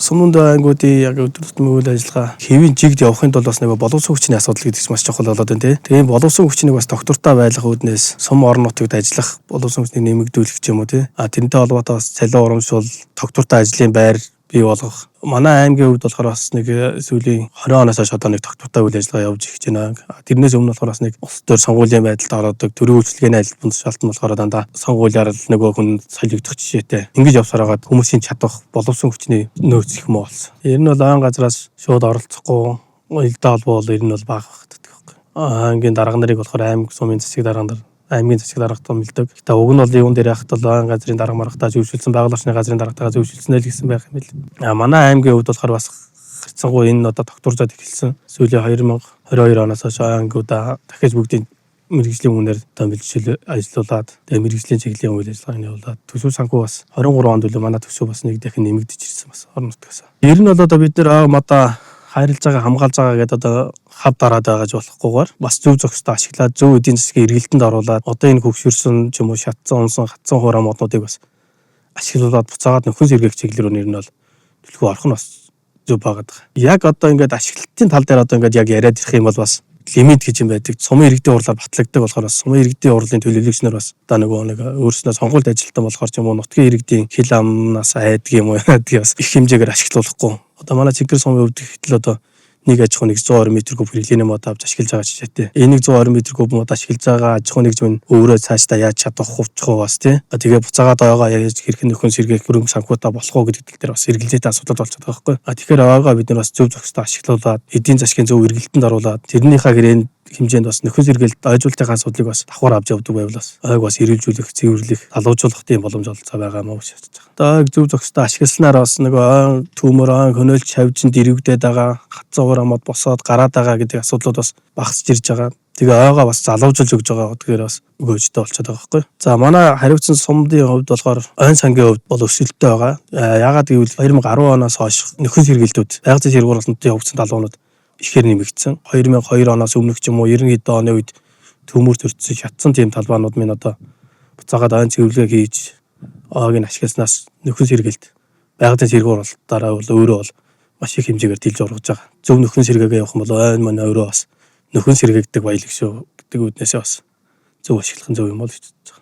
Сумунд ангуудын яг өдөр тутмын үйл ажиллагаа хэвийн жигд явахын тулд бас нэг боловсон хүчний асуудал гэдэг чинь маш чухал болоод байна тий. Тэгээд боловсон хүчнийг бас доктортой байлгах үүднээс сум орон нутагт ажиллах боловсон хүчнийг нэмэгдүүлэх ч юм уу тий. Тэрнтэй холбоотой бас цалин урамшуул доктортой ажлын байр бий болгох. Манай аймгийн хувьд болохоор бас нэг сүүлийн 20 оноос хойш одоо нэг доктортой үйл ажиллагаа явж эхэлж байна. Тэрнээс өмнө болохоор бас нэг улс төр сонгуулийн байдалд ороодог төрийн үйлчлэгээний ажилтны шалтгаан болохоор дандаа сонгуулиар л нөгөө хүн солигдох жишээтэй. Ингэж явсаар хагаад хүмүүсийн чадах боловсон хүчний нөөц их муу болсон. Ер нь бол ойн газраас шууд оролцохгүй илдээ холбоо бол ер нь бол бага багтдаг байхгүй. Аймгийн дарга нарыг болохоор аймаг сумын засаг дарга нар аймгийн засаг даргатай мэлдэг. Гэтэ уг нь бол юун дээр яхад бол ойн газрын дарга маргатаа зөвшөөрсөн байгаль орчны газрын даргатайгаа зөвшөөрсөн л гэсэн байх юм бэл. Манай аймгийн хувьд болохоор бас хэцэнгуй энэ одоо доктор зод эхэлсэн. Сүүлийн 2022 оноос хойш аймагуудаа дахиж бүгдийн мэргэжлийн үнээр томилжил ажиллаулаад тэгээ мэргэжлийн чиглэлийн үйл ажиллагааг явуулаад төсөв санхүү бас 23 онд үл манай төсөв бас нэг дахин нэмэгдэж ирсэн бас орон нутгаас. Ер нь бол одоо бид нэр мада хайрлаж байгаа хамгаалж байгаа гэдэг одоо хав дараад байгаа гэж болохгүйгээр бас зөв зохистой ашиглаад зөв эдийн засгийн эргэлтэнд оруулаад одоо энэ хөгшөрсөн ч юм уу шатсан унсан хатсан хуурай моднуудыг бас ашиглуулад буцаагаад нөхөн сэргээх чиглэл рүү нэр нь бол төлхөө орох нь бас зөв байгаад байгаа. Яг одоо ингээд ашиглалтын тал дээр одоо ингээд яг яриад ирэх юм бол бас лимит гэж юм байдаг. Сумын иргэдийн хурлаар батлагддаг болохоор бас сумын иргэдийн хурлын төлөөлөгчнөр бас одоо нэг өөрснөө сонгуульд ажилтан болохоор ч юм уу нутгийн иргэдийн хил амнаас айдаг юм уу яадаг бас их хэмжээгээр ашиглуулахгүй. Одоо манай Цэнхэр сумын хувьд гэтэл одоо нэг аж ахуй 120 м3 хэрэглээний мод авч ашиглаж байгаа жишээтэй. Энэ 120 м3 мод ашиглаж байгаа аж ахуй нэгж минь өөрөө цаашдаа яаж чадах хувцах уу бас тий. Тэгээ буцаагаад ойгоо яаж хэрхэн нөхөн сэргээх хөрөнгө санхуутаа болох уу гэдэг тал дээр бас эргэлзээтэй асуудал болчиход байгаа байхгүй. Тэгэхээр ойгоо бид нар бас зөв зохистой ашиглуулад эдийн засгийн зөв эргэлтэнд оруулаад тэрнийхээ гэрээнд хэмжээнд бас нөхөн сэргэлт ойжуулалтын асуудлыг бас давхар авч явдаг байвал бас ойг бас эргэлжүүлэх, цэвэрлэх, залуужуулах тийм боломж олцоо байгаа мó гэж бодож байгаа. Одоо зөв зохистой ашигласнаар бас нөгөө төмөр хөнөөлж шавжинд ирвэгдээд байгаа, хатсан хуурай мод босоод гараад байгаа гэдэг асуудлууд бас багасж ирж байгаа. Тэгээ ойгоо бас залуужуулж өгж байгаа. Тэгэхээр бас өгөөжтэй болчиход байгаа байхгүй. За манай хариуцсан сумдын хувьд болохоор ойн сангийн хувьд бол өсөлттэй байгаа. Яагаад гэвэл 2010 оноос хойш нөхөн сэргэлтүүд байгаль засгийн хургалтын хувьцсан талбарууд ихээр нэмэгдсэн. 2002 оноос өмнөх ч юм уу 90 хэд оны үед төмөр төрчихсөн шатсан тийм талбаанууд минь одоо буцаагаад ойн цэвэрлэгээ хийж ойг нь ашигласнаас нөхөн сэргэлт байгалийн сэрэг хургалтаараа бол өөрөө бол маш их хэмжээгээр дэлж ургаж байгаа. Зөв нөхөн сэргээгээ явах юм бол ойн маань өөрөө бас нөхөн сэргээгдэг баялаг шүү гэдэг үднээсээ бас зөв ашиглах нь зөв юм бол гэж бодож байгаа.